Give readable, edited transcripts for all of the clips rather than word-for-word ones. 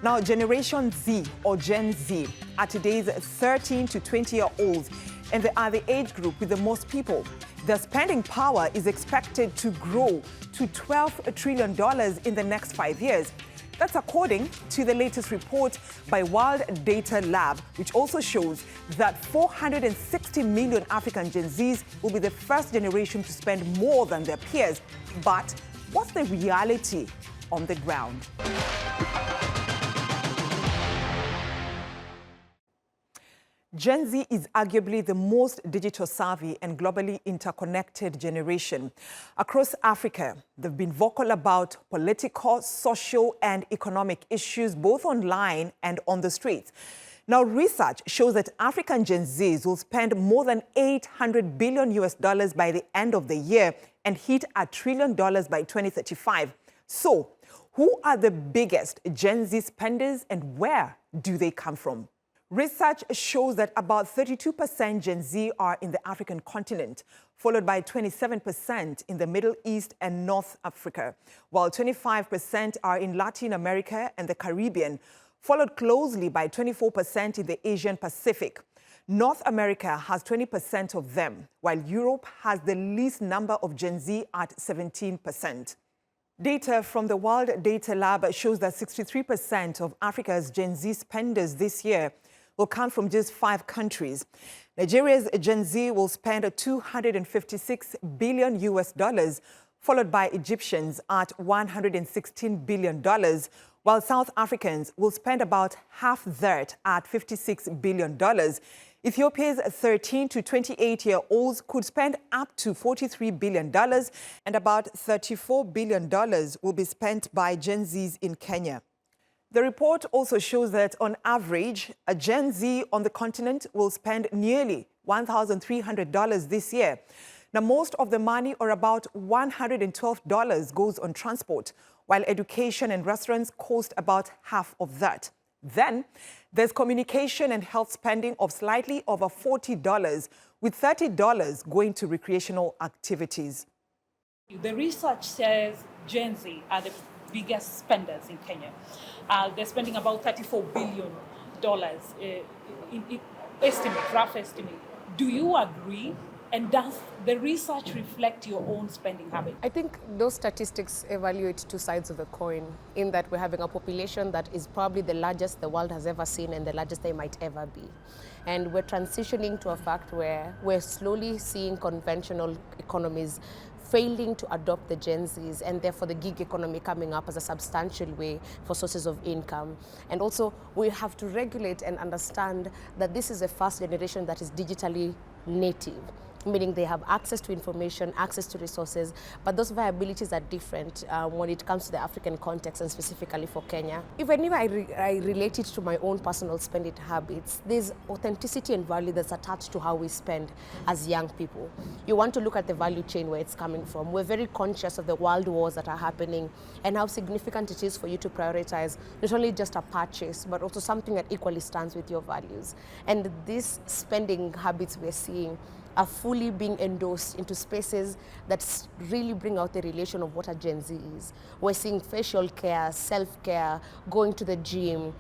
Now, Generation Z or Gen Z are today's 13 to 20-year-olds, and they are the age group with the most people. Their spending power is expected to grow to $12 trillion in the next 5 years. That's according to the latest report by World Data Lab, which also shows that 460 million African Gen Zs will be the first generation to spend more than their peers. But what's the reality on the ground? Gen Z is arguably the most digital savvy and globally interconnected generation. Across Africa, they've been vocal about political, social, and economic issues, both online and on the streets. Now, research shows that African Gen Zs will spend more than $800 billion by the end of the year and hit $1 trillion by 2035. So, who are the biggest Gen Z spenders and where do they come from? Research shows that about 32% Gen Z are in the African continent, followed by 27% in the Middle East and North Africa, while 25% are in Latin America and the Caribbean, followed closely by 24% in the Asian Pacific. North America has 20% of them, while Europe has the least number of Gen Z at 17%. Data from the World Data Lab shows that 63% of Africa's Gen Z spenders this year will come from just 5 countries. Nigeria's Gen Z will spend $256 billion, followed by Egyptians at $116 billion, while South Africans will spend about half that at $56 billion. Ethiopia's 13 to 28-year-olds could spend up to $43 billion, and about $34 billion will be spent by Gen Zs in Kenya. The report also shows that, on average, a Gen Z on the continent will spend nearly $1,300 this year. Now, most of the money, or about $112, goes on transport, while education and restaurants cost about half of that. Then, there's communication and health spending of slightly over $40, with $30 going to recreational activities. The research says Gen Z are the biggest spenders in Kenya. They're spending about $34 billion in rough estimate. Do you agree? And does the research reflect your own spending habit? I think those statistics evaluate two sides of the coin, in that we're having a population that is probably the largest the world has ever seen and the largest they might ever be. And we're transitioning to a fact where we're slowly seeing conventional economies failing to adopt the Gen Zs, and therefore the gig economy coming up as a substantial way for sources of income. And also, we have to regulate and understand that this is the first generation that is digitally native, meaning they have access to information, access to resources, but those viabilities are different when it comes to the African context and specifically for Kenya. Even if I relate it to my own personal spending habits, there's authenticity and value that's attached to how we spend as young people. You want to look at the value chain where it's coming from. We're very conscious of the world wars that are happening and how significant it is for you to prioritize not only just a purchase, but also something that equally stands with your values. And these spending habits we're seeing are fully being endorsed into spaces that really bring out the relation of what a Gen Z is. We're seeing facial care, self-care, going to the gym.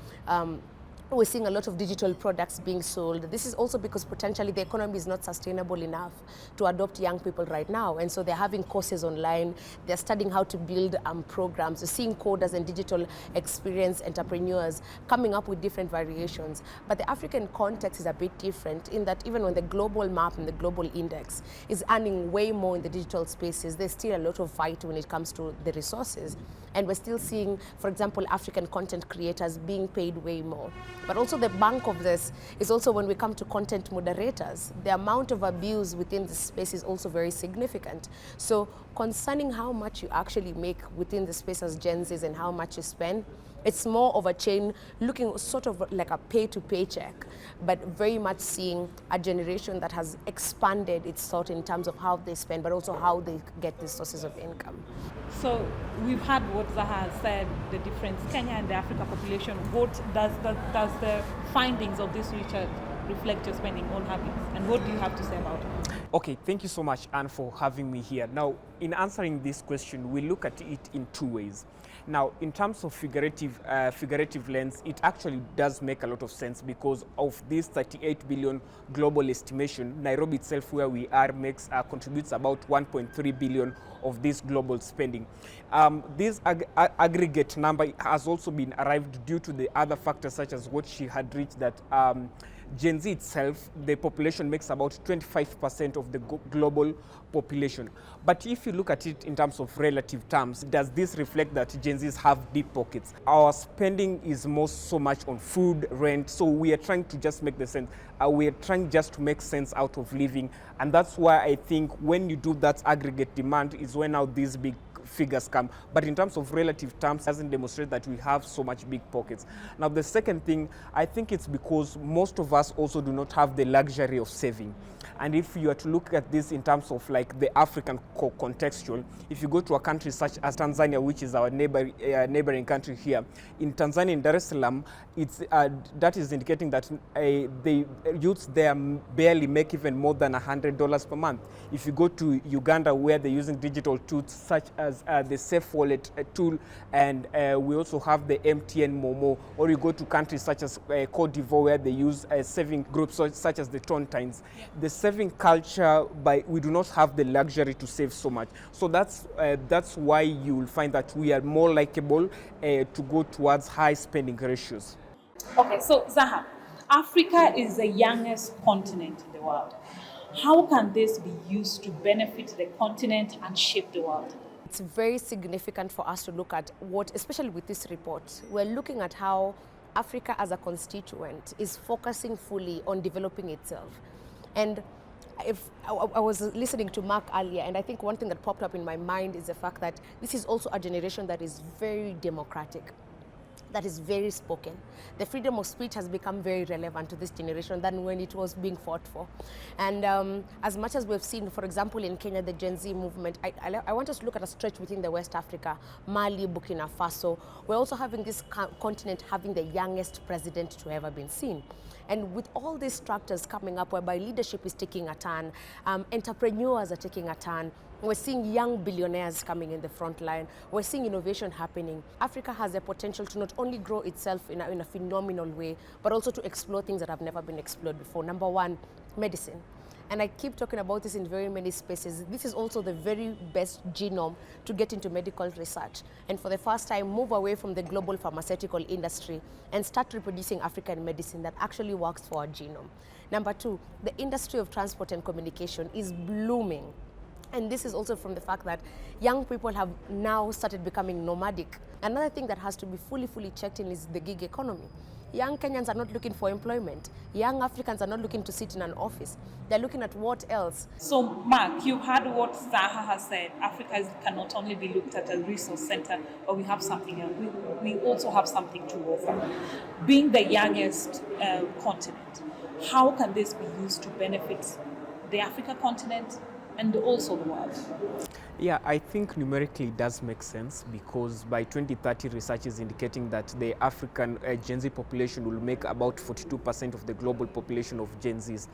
We're seeing a lot of digital products being sold. This is also because potentially the economy is not sustainable enough to adopt young people right now. And so they're having courses online. They're studying how to build programs. We're seeing coders and digital experience entrepreneurs coming up with different variations. But the African context is a bit different in that even when the global map and the global index is earning way more in the digital spaces, there's still a lot of fight when it comes to the resources. And we're still seeing, for example, African content creators being paid way more. But also the bank of this is also when we come to content moderators. The amount of abuse within the space is also very significant. So concerning how much you actually make within the space as Gen Zs and how much you spend, it's more of a chain looking sort of like a pay-to-pay check, but very much seeing a generation that has expanded its thought in terms of how they spend, but also how they get these sources of income. So we've had what Zaha has said, the difference, Kenya and the Africa population. What does the findings of this research reflect your spending on habits? And what do you have to say about it? Okay, thank you so much, Anne, for having me here. Now, in answering this question, we look at it in two ways. Now, in terms of figurative lens, it actually does make a lot of sense because of this 38 billion global estimation, Nairobi itself, where we are, contributes about 1.3 billion of this global spending. This aggregate number has also been arrived due to the other factors such as what she had reached, that Gen Z itself, the population makes about 25% of the global population. But if you look at it in terms of relative terms, does this reflect that Gen Zs have deep pockets? Our spending is so much on food, rent, so we are trying to just make the sense. We are trying just to make sense out of living, and that's why I think when you do that aggregate demand is when now these big figures come. But in terms of relative terms, it doesn't demonstrate that we have so much big pockets. Now, the second thing, I think it's because most of us also do not have the luxury of saving. And if you are to look at this in terms of like the African contextual, if you go to a country such as Tanzania, which is our neighboring country here, in Tanzania, in Dar es Salaam, that is indicating that the youths there barely make even more than $100 per month. If you go to Uganda, where they're using digital tools such as the Safe Wallet tool, and we also have the MTN Momo, or you go to countries such as Cote d'Ivoire, where they use saving groups such as the Tontines. The saving culture, we do not have the luxury to save so much. So that's why you will find that we are more likable to go towards high spending ratios. Okay, so Zaha, Africa is the youngest continent in the world. How can this be used to benefit the continent and shape the world? It's very significant for us to look at what, especially with this report, we're looking at how Africa as a constituent is focusing fully on developing itself. And if I was listening to Mark earlier, and I think one thing that popped up in my mind is the fact that this is also a generation that is very democratic, that is very spoken. The freedom of speech has become very relevant to this generation than when it was being fought for. And as much as we've seen, for example, in Kenya, the Gen Z movement, I want us to look at a stretch within the West Africa, Mali, Burkina Faso. We're also having this continent having the youngest president to ever been seen. And with all these structures coming up whereby leadership is taking a turn, entrepreneurs are taking a turn, we're seeing young billionaires coming in the front line, we're seeing innovation happening. Africa has the potential to not only grow itself in a phenomenal way, but also to explore things that have never been explored before. Number one, medicine. And I keep talking about this in very many spaces. This is also the very best genome to get into medical research. And for the first time, move away from the global pharmaceutical industry and start reproducing African medicine that actually works for our genome. Number two, the industry of transport and communication is blooming. And this is also from the fact that young people have now started becoming nomadic. Another thing that has to be fully checked in is the gig economy. Young Kenyans are not looking for employment. Young Africans are not looking to sit in an office. They're looking at what else. So, Mark, you heard what Zaha has said. Africa can not only be looked at as a resource center, but we have something else. We also have something to offer. Being the youngest continent, how can this be used to benefit the African continent and also the world? Yeah, I think numerically it does make sense because by 2030 research is indicating that the African Gen Z population will make about 42% of the global population of Gen Zs.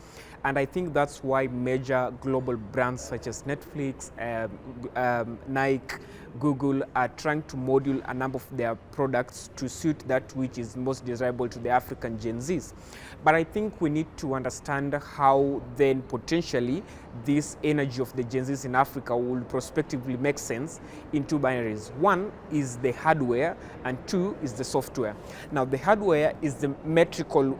And I think that's why major global brands such as Netflix, Nike, Google are trying to module a number of their products to suit that which is most desirable to the African Gen Zs. But I think we need to understand how then potentially this energy of the Gen Zs in Africa will prospectively make sense in two binaries. One is the hardware and two is the software. Now the hardware is the metrical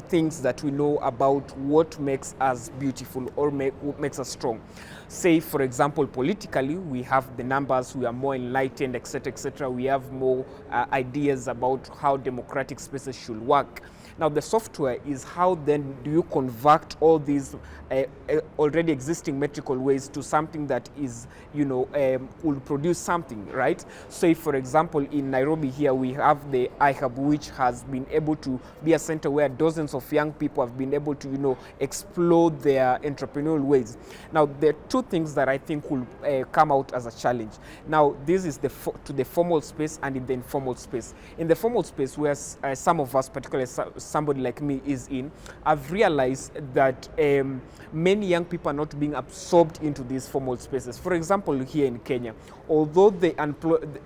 things that we know about what makes us beautiful or what makes us strong. Say, for example, politically, we have the numbers, we are more enlightened, etc., etc. We have more ideas about how democratic spaces should work. Now, the software is how then do you convert all these already existing metrical ways to something that is, will produce something, right? So, if, for example, in Nairobi here, we have the iHub, which has been able to be a center where dozens of young people have been able to, explore their entrepreneurial ways. Now, there are two things that I think will come out as a challenge. Now, this is to the formal space and in the informal space. In the formal space, where some of us, particularly somebody like me, is in, I've realized that many young people are not being absorbed into these formal spaces. For example, example here in Kenya, although the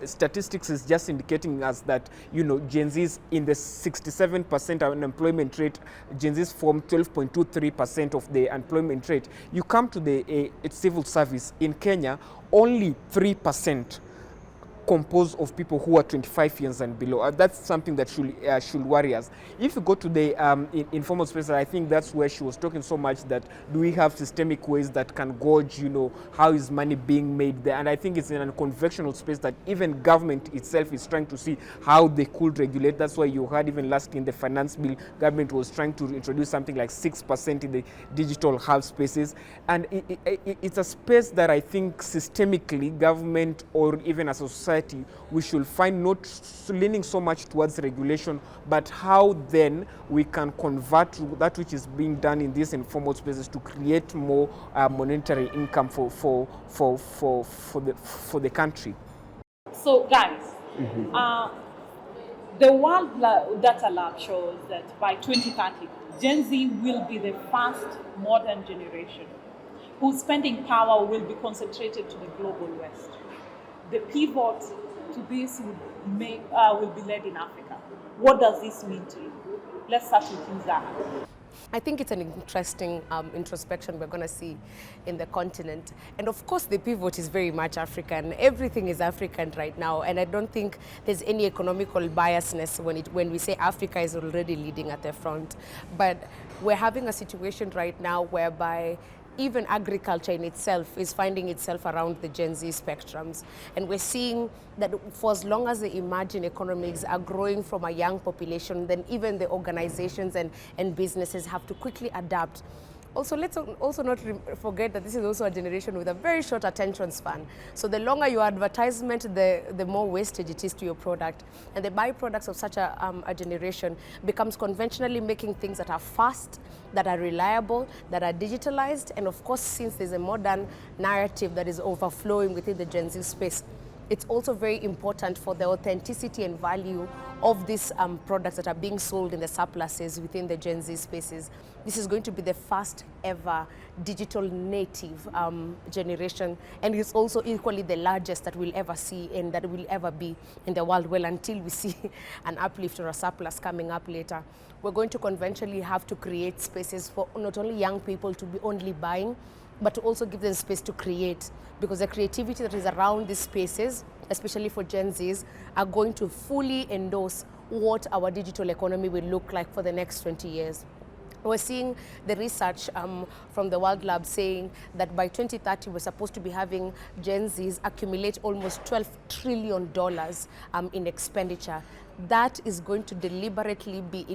statistics is just indicating us that, you know, Gen Zs in the 67% unemployment rate, Gen Zs form 12.23% of the employment rate. You come to the civil service in Kenya, only 3% composed of people who are 25 years and below. That's something that should worry us. If you go to the informal space, I think that's where she was talking so much that do we have systemic ways that can gauge, you know, how is money being made there? And I think it's in a conventional space that even government itself is trying to see how they could regulate. That's why you heard even last in the finance bill, government was trying to introduce something like 6% in the digital hub spaces. And it's a space that I think systemically government or even a society, we should find not leaning so much towards regulation, but how then we can convert that which is being done in these informal spaces to create more monetary income for the country. So guys, the World Data Lab shows that by 2030, Gen Z will be the first modern generation whose spending power will be concentrated to the global West. The pivot to this will be led in Africa. What does this mean to you? Let's start with you, Zaha. I think it's an interesting introspection we're going to see in the continent. And of course, the pivot is very much African. Everything is African right now. And I don't think there's any economical biasness when we say Africa is already leading at the front. But we're having a situation right now whereby even agriculture in itself is finding itself around the Gen Z spectrums. And we're seeing that for as long as the emerging economies are growing from a young population, then even the organizations and businesses have to quickly adapt. Also, let's also not forget that this is also a generation with a very short attention span. So the longer your advertisement, the more wastage it is to your product. And the byproducts of such a generation becomes conventionally making things that are fast, that are reliable, that are digitalized. And of course, since there's a modern narrative that is overflowing within the Gen Z space, it's also very important for the authenticity and value of these products that are being sold in the surpluses within the Gen Z spaces. This is going to be the first ever digital native generation, and it's also equally the largest that we'll ever see and that will ever be in the world. Well, until we see an uplift or a surplus coming up later, we're going to conventionally have to create spaces for not only young people to be only buying, but to also give them space to create, because the creativity that is around these spaces, especially for Gen Zs, are going to fully endorse what our digital economy will look like for the next 20 years. We're seeing the research from the World Lab saying that by 2030, we're supposed to be having Gen Zs accumulate almost $12 trillion in expenditure. That is going to deliberately be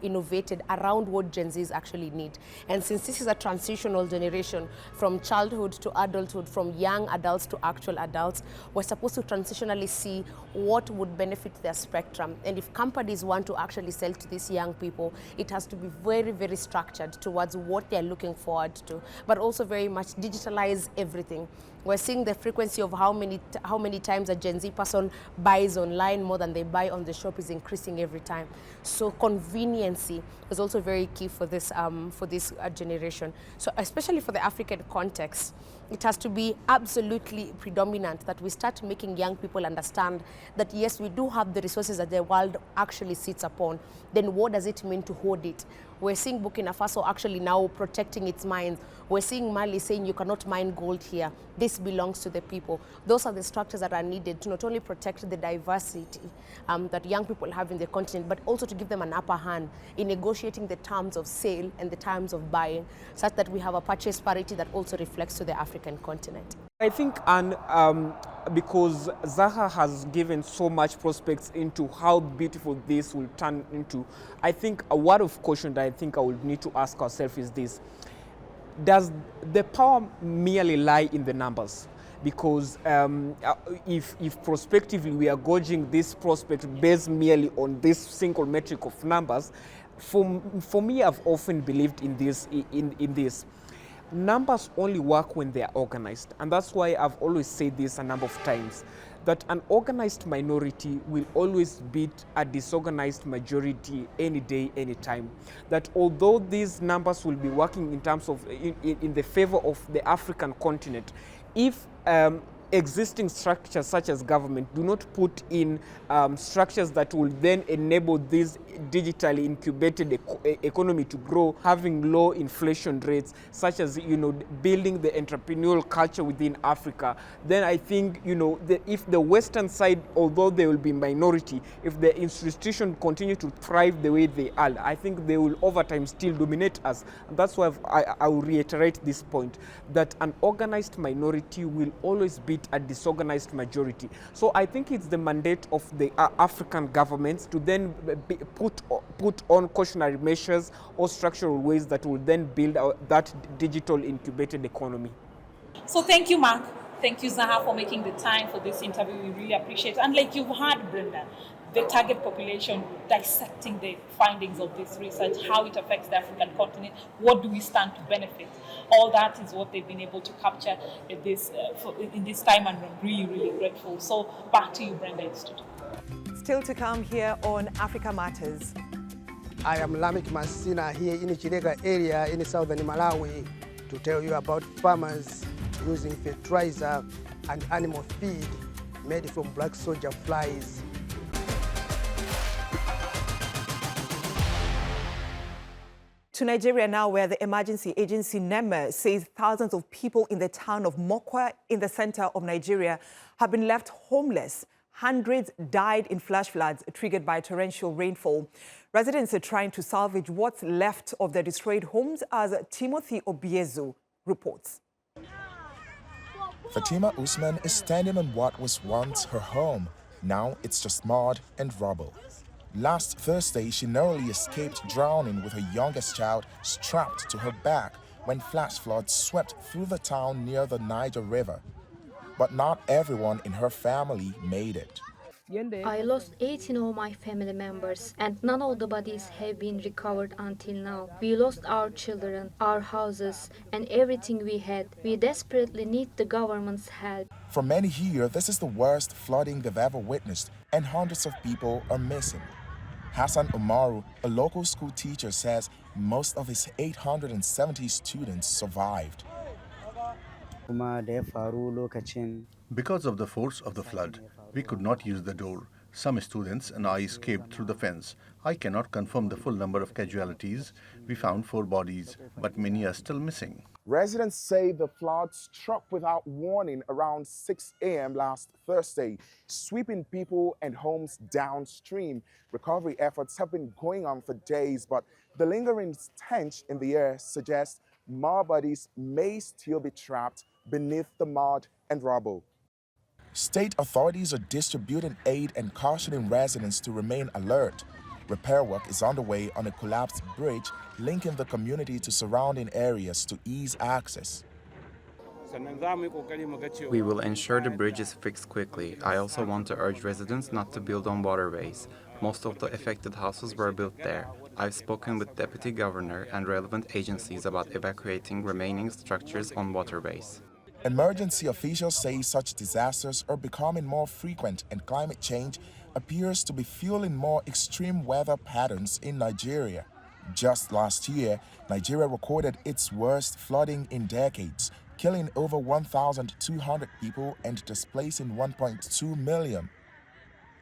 innovated around what Gen Zs actually need. And since this is a transitional generation from childhood to adulthood, from young adults to actual adults, we're supposed to transitionally see what would benefit their spectrum. And if companies want to actually sell to these young people, it has to be very, very structured towards what they're looking forward to, but also very much digitalize everything. We're seeing the frequency of how many times a Gen Z person buys online more than they buy on the shop is increasing every time. So conveniency is also very key for this generation. So especially for the African context, it has to be absolutely predominant that we start making young people understand that yes, we do have the resources that the world actually sits upon. Then what does it mean to hold it? We're seeing Burkina Faso actually now protecting its mines. We're seeing Mali saying you cannot mine gold here. This belongs to the people. Those are the structures that are needed to not only protect the diversity that young people have in the continent, but also to give them an upper hand in negotiating the terms of sale and the terms of buying, such that we have a purchase parity that also reflects to the African continent. I think, because Zaha has given so much prospects into how beautiful this will turn into, I think a word of caution that I think I would need to ask ourselves is this: does the power merely lie in the numbers? Because if prospectively we are gauging this prospect based merely on this single metric of numbers, for me, I've often believed in this. Numbers only work when they are organized, and that's why I've always said this a number of times, that an organized minority will always beat a disorganized majority any day, any time. That although these numbers will be working in terms of in the favor of the African continent, if existing structures such as government do not put in structures that will then enable this digitally incubated economy to grow, having low inflation rates, such as building the entrepreneurial culture within Africa, then I think if the Western side, although they will be minority, if the institutions continue to thrive the way they are, I think they will over time still dominate us. And that's why I will reiterate this point, that an organized minority will always beat a disorganized majority. So I think it's the mandate of the African governments to then put on cautionary measures or structural ways that will then build that digital incubated economy. So thank you, Mark. Thank you, Zaha, for making the time for this interview. We really appreciate it. And like you've heard, Brenda, the target population dissecting the findings of this research, how it affects the African continent, what do we stand to benefit. All that is what they've been able to capture in this time, and I'm really, really grateful. So back to you, Brenda, in studio. Still to come here on Africa Matters. I am Lamek Masina here in Chirega area in southern Malawi to tell you about farmers using fertiliser and animal feed made from black soldier flies. To Nigeria now, where the emergency agency NEMA says thousands of people in the town of Mokwa in the center of Nigeria have been left homeless. Hundreds died in flash floods triggered by torrential rainfall. Residents are trying to salvage what's left of their destroyed homes, as Timothy Obiezu reports. Fatima Usman is standing on what was once her home. Now it's just mud and rubble. Last Thursday, she narrowly escaped drowning with her youngest child strapped to her back when flash floods swept through the town near the Niger River. But not everyone in her family made it. I lost 18 of my family members, and none of the bodies have been recovered until now. We lost our children, our houses, and everything we had. We desperately need the government's help. For many here, this is the worst flooding they've ever witnessed, and hundreds of people are missing. Hassan Umaru, a local school teacher, says most of his 870 students survived. Because of the force of the flood, we could not use the door. Some students and I escaped through the fence. I cannot confirm the full number of casualties. We found 4 bodies, but many are still missing. Residents say the flood struck without warning around 6 a.m. last Thursday, sweeping people and homes downstream. Recovery efforts have been going on for days, but the lingering stench in the air suggests more bodies may still be trapped beneath the mud and rubble. State authorities are distributing aid and cautioning residents to remain alert. Repair work is underway on a collapsed bridge linking the community to surrounding areas to ease access. We will ensure the bridge is fixed quickly. I also want to urge residents not to build on waterways. Most of the affected houses were built there. I've spoken with Deputy Governor and relevant agencies about evacuating remaining structures on waterways. Emergency officials say such disasters are becoming more frequent, and climate change appears to be fueling more extreme weather patterns in Nigeria. Just last year, Nigeria recorded its worst flooding in decades, killing over 1,200 people and displacing 1.2 million.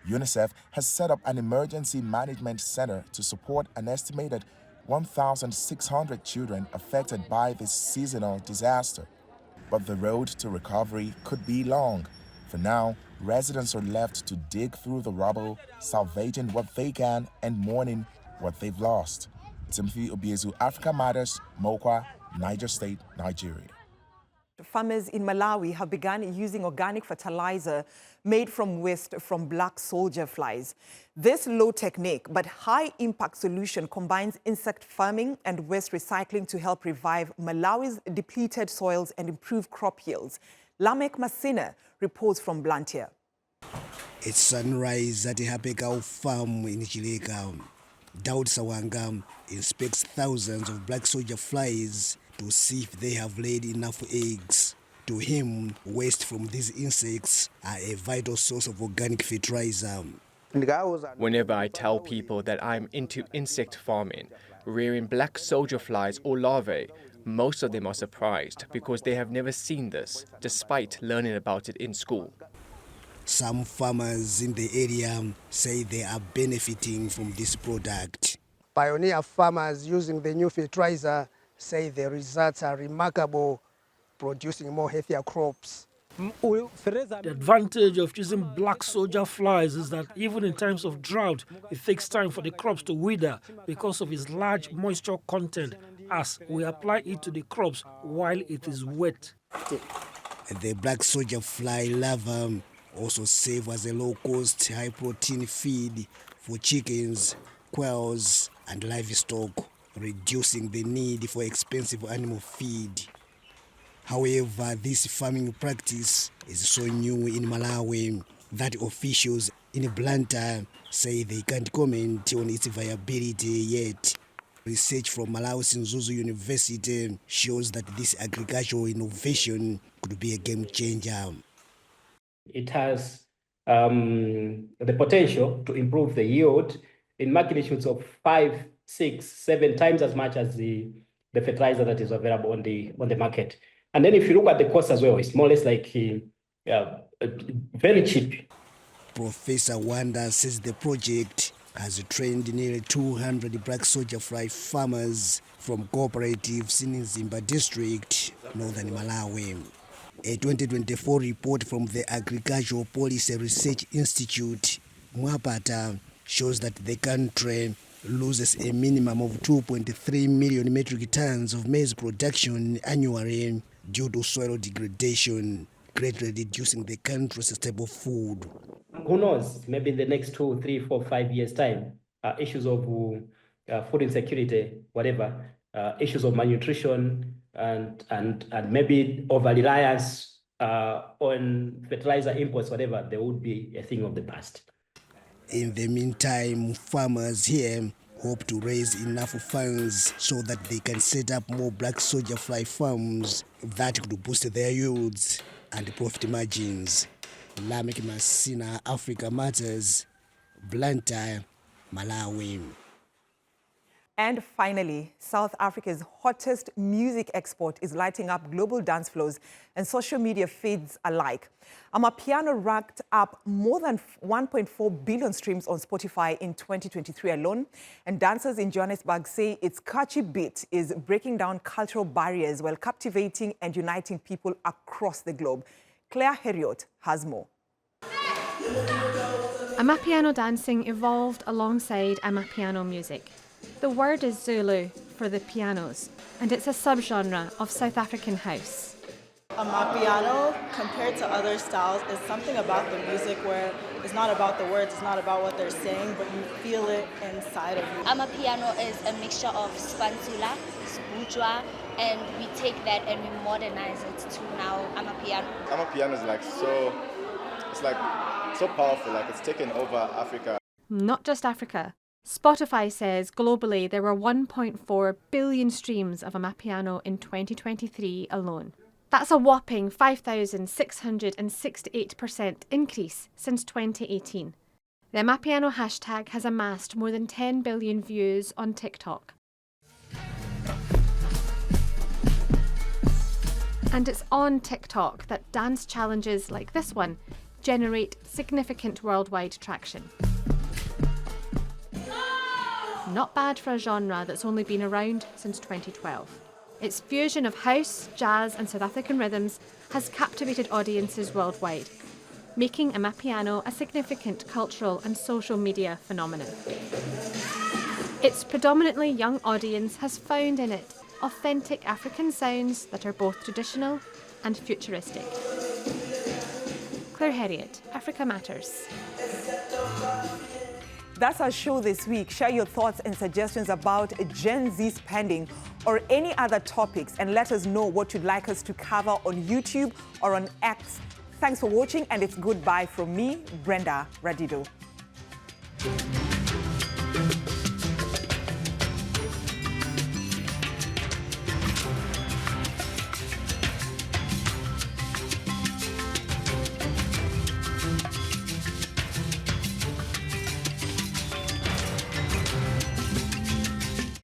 UNICEF has set up an emergency management center to support an estimated 1,600 children affected by this seasonal disaster. But the road to recovery could be long. For now, residents are left to dig through the rubble, salvaging what they can and mourning what they've lost. Timothy Obiezu, Africa Matters, Mokwa, Niger State, Nigeria. Farmers in Malawi have begun using organic fertilizer made from waste from black soldier flies. This low technique but high impact solution combines insect farming and waste recycling to help revive Malawi's depleted soils and improve crop yields. Lamek Masina reports from Blantyre. It's sunrise at the Hapekau farm in Chileka. Daud Sawanga inspects thousands of black soldier flies to see if they have laid enough eggs. To him, waste from these insects are a vital source of organic fertilizer. Whenever I tell people that I'm into insect farming, rearing black soldier flies or larvae, Most of them are surprised because they have never seen this, despite learning about it in school. Some farmers in the area say they are benefiting from this product. Pioneer farmers using the new fertiliser say the results are remarkable, producing more healthier crops. The advantage of using black soldier flies is that even in times of drought, it takes time for the crops to wither because of its large moisture content as we apply it to the crops while it is wet. The black soldier fly larvae also serve as a low-cost, high-protein feed for chickens, quails, and livestock, reducing the need for expensive animal feed. However, this farming practice is so new in Malawi that officials in Blantyre say they can't comment on its viability yet. Research from Malawi's Zuzu University shows that this agricultural innovation could be a game changer. It has the potential to improve the yield in magnitudes of 5, 6, 7 times as much as the fertilizer that is available on the market. And then if you look at the cost as well, it's more or less like very cheap. Professor Wanda says the project has trained nearly 200 black soldier fly farmers from cooperatives in Zimba district, northern Malawi. A 2024 report from the Agricultural Policy Research Institute, Mwapata, shows that the country loses a minimum of 2.3 million metric tons of maize production annually due to soil degradation, greatly reducing the country's staple food. Who knows, maybe in the next 2, 3, 4, 5 years' time, issues of food insecurity, whatever, issues of malnutrition, and maybe over-reliance on fertilizer imports, whatever, there would be a thing of the past. In the meantime, farmers here hope to raise enough funds so that they can set up more black soldier fly farms that could boost their yields and profit margins. Lamek Masina, Africa Matters, Blantyre, Malawi. And finally, South Africa's hottest music export is lighting up global dance floors and social media feeds alike. Amapiano racked up more than 1.4 billion streams on Spotify in 2023 alone, and dancers in Johannesburg say its catchy beat is breaking down cultural barriers while captivating and uniting people across the globe. Claire Heriot has more. Amapiano dancing evolved alongside Amapiano music. The word is Zulu for the pianos, and it's a subgenre of South African house. Amapiano, compared to other styles, is something about the music where it's not about the words, it's not about what they're saying, but you feel it inside of you. Amapiano is a mixture of Spansula, Sbujwa, and we take that and we modernize it to now Amapiano. Amapiano is so powerful, like it's taken over Africa. Not just Africa. Spotify says globally there were 1.4 billion streams of Amapiano in 2023 alone. That's a whopping 5,668% increase since 2018. The Amapiano hashtag has amassed more than 10 billion views on TikTok. And it's on TikTok that dance challenges like this one generate significant worldwide traction. Not bad for a genre that's only been around since 2012. Its fusion of house, jazz and South African rhythms has captivated audiences worldwide, making Amapiano a significant cultural and social media phenomenon. Its predominantly young audience has found in it authentic African sounds that are both traditional and futuristic. Claire Heriot, Africa Matters. That's our show this week. Share your thoughts and suggestions about Gen Z spending or any other topics, and let us know what you'd like us to cover on YouTube or on X. Thanks for watching, and it's goodbye from me, Brenda Radido.